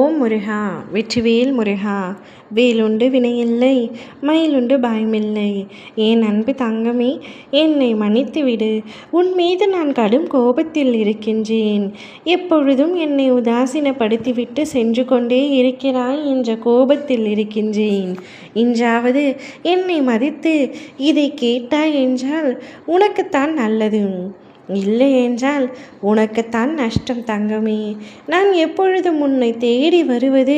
ஓம் முருகா வெற்றிவேல் முருகா. வேலுண்டு வினையில்லை, மயிலுண்டு பயமில்லை. என் அன்பு தங்கமே, என்னை மன்னித்துவிடு. உன் மீது நான் கடும் கோபத்தில் இருக்கின்றேன். எப்பொழுதும் என்னை உதாசீனப்படுத்திவிட்டு சென்று கொண்டே இருக்கிறாய் என்ற கோபத்தில் இருக்கின்றேன். இன்றாவது என்னை மதித்து இதை கேட்டாய் என்றால் உனக்குத்தான் நல்லது. இல்லை என்றால் உனக்குத்தான் நஷ்டம் தங்கமே. நான் எப்பொழுதும் உன்னை தேடி வருவது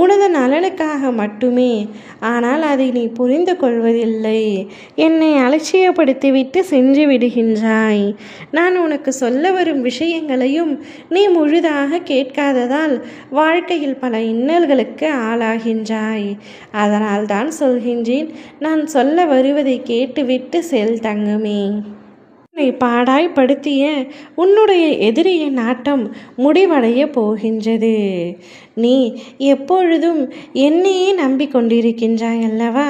உனது நலனுக்காக மட்டுமே. ஆனால் அதை நீ புரிந்து கொள்வதில்லை. என்னை அலட்சியப்படுத்திவிட்டு சென்று விடுகின்றாய். நான் உனக்கு சொல்ல வரும் விஷயங்களையும் நீ முழுதாக கேட்காததால் வாழ்க்கையில் பல இன்னல்களுக்கு ஆளாகின்றாய். அதனால் தான் சொல்கின்றேன், நான் சொல்ல வருவதை கேட்டுவிட்டு செல் தங்கமே. உன்னை பாடாய்படுத்திய உன்னுடைய எதிரியின் நாட்டம் முடிவடைய போகின்றது. நீ எப்பொழுதும் என்னையே நம்பிக்கொண்டிருக்கின்றாய் அல்லவா?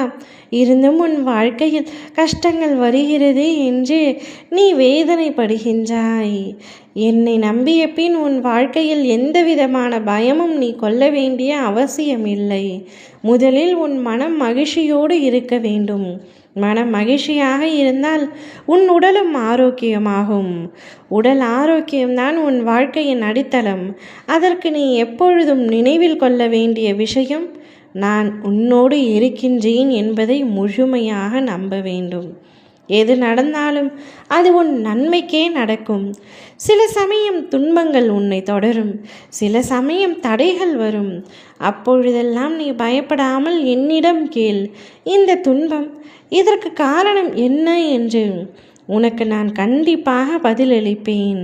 இருந்தும் உன் வாழ்க்கையில் கஷ்டங்கள் வருகிறது என்று நீ வேதனைப்படுகின்றாய். என்னை நம்பிய பின் உன் வாழ்க்கையில் எந்த விதமான பயமும் நீ கொள்ள வேண்டிய அவசியமில்லை. முதலில் உன் மனம் மகிழ்ச்சியோடு இருக்க வேண்டும். மனம் மகிழ்ச்சியாக இருந்தால் உன் உடலும் ஆரோக்கியமாகும். உடல் ஆரோக்கியம்தான் உன் வாழ்க்கையின் அடித்தளம். அதற்கு நீ எப்பொழுதும் நினைவில் கொள்ள வேண்டிய விஷயம், நான் உன்னோடு இருக்கின்றேன் என்பதை முழுமையாக நம்ப வேண்டும். எது நடந்தாலும் அது உன் நன்மைக்கே நடக்கும். சில சமயம் துன்பங்கள் உன்னை தொடரும், சில சமயம் தடைகள் வரும். அப்பொழுதெல்லாம் நீ பயப்படாமல் என்னிடம் கேள். இந்த துன்பம், இதற்கு காரணம் என்ன என்று உனக்கு நான் கண்டிப்பாக பதிலளிப்பேன்.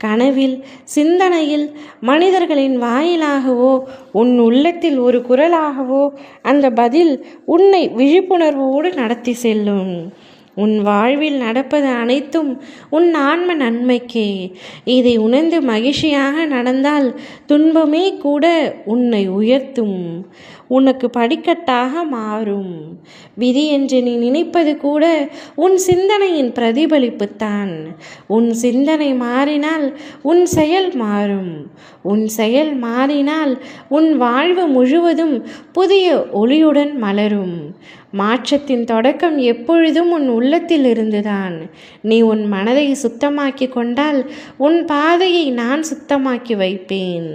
கனவில், சிந்தனையில், மனிதர்களின் வாயிலாகவோ உன் உள்ளத்தில் ஒரு குரலாகவோ அந்த பதில் உன்னை விழிப்புணர்வோடு நடத்தி செல்லும். உன் வாழ்வில் நடப்பது அனைத்தும் உன் ஆன்ம நன்மைக்கே. இதை உணர்ந்து மகிழ்ச்சியாக நடந்தால் துன்பமே கூட உன்னை உயர்த்தும், உனக்கு படிக்கட்டாக மாறும். விதி என்று நீ நினைப்பது கூட உன் சிந்தனையின் பிரதிபலிப்புத்தான். உன் சிந்தனை மாறினால் உன் செயல் மாறும். உன் செயல் மாறினால் உன் வாழ்வு முழுவதும் புதிய ஒளியுடன் மலரும். மாற்றத்தின் தொடக்கம் எப்பொழுதும் உன் உள்ளத்தில் இருந்துதான். நீ உன் மனதை சுத்தமாக்கி கொண்டால் உன் பாதையை நான் சுத்தமாக்கி வைப்பேன்.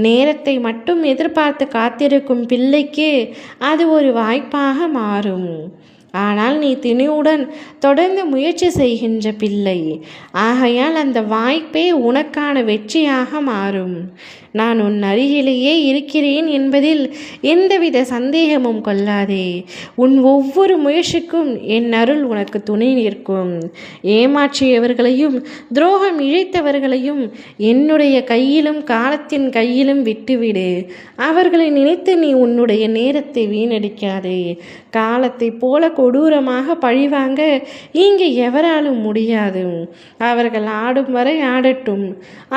நேரத்தை மட்டும் எதிர்பார்த்து காத்திருக்கும் பிள்ளைக்கு அது ஒரு வாய்ப்பாக மாறும். ஆனால் நீ திணிவுடன் தொடர்ந்து முயற்சி செய்கின்ற பிள்ளை. ஆகையால் அந்த வாய்ப்பே உனக்கான வெற்றியாக மாறும். நான் உன் அருகிலேயே இருக்கிறேன் என்பதில் எந்தவித சந்தேகமும் கொள்ளாதே. உன் ஒவ்வொரு முயற்சிக்கும் என் அருள் உனக்கு துணை நிற்கும். ஏமாற்றியவர்களையும் துரோகம் இழைத்தவர்களையும் என்னுடைய கையிலும் காலத்தின் கையிலும் விட்டுவிடு. அவர்களை நினைத்து நீ உன்னுடைய நேரத்தை வீணடிக்காதே. காலத்தை போல கொடூரமாக பழிவாங்க இங்கு எவராலும் முடியாது. அவர்கள் ஆடும் வரை ஆடட்டும்.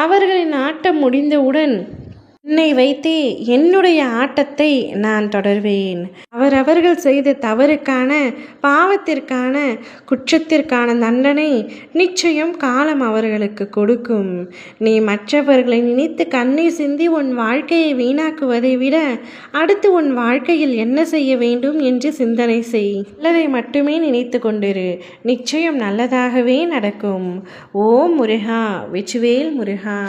அவர்களின் ஆட்டம் முடிந்தவுடன் என்னை வைத்தே என்னுடைய ஆட்டத்தை நான் தொடர்வேன். அவரவர்கள் செய்த தவறுக்கான, பாவத்திற்கான, குற்றத்திற்கான தண்டனை நிச்சயம் காலம் அவர்களுக்கு கொடுக்கும். நீ மற்றவர்களை நினைத்து கண்ணீர் சிந்தி உன் வாழ்க்கையை வீணாக்குவதை விட அடுத்து உன் வாழ்க்கையில் என்ன செய்ய வேண்டும் என்று சிந்தனை செய். நல்லதை மட்டுமே நினைத்து கொண்டிரு. நிச்சயம் நல்லதாகவே நடக்கும். ஓம் முருகா வெற்றிவேல் முருகா.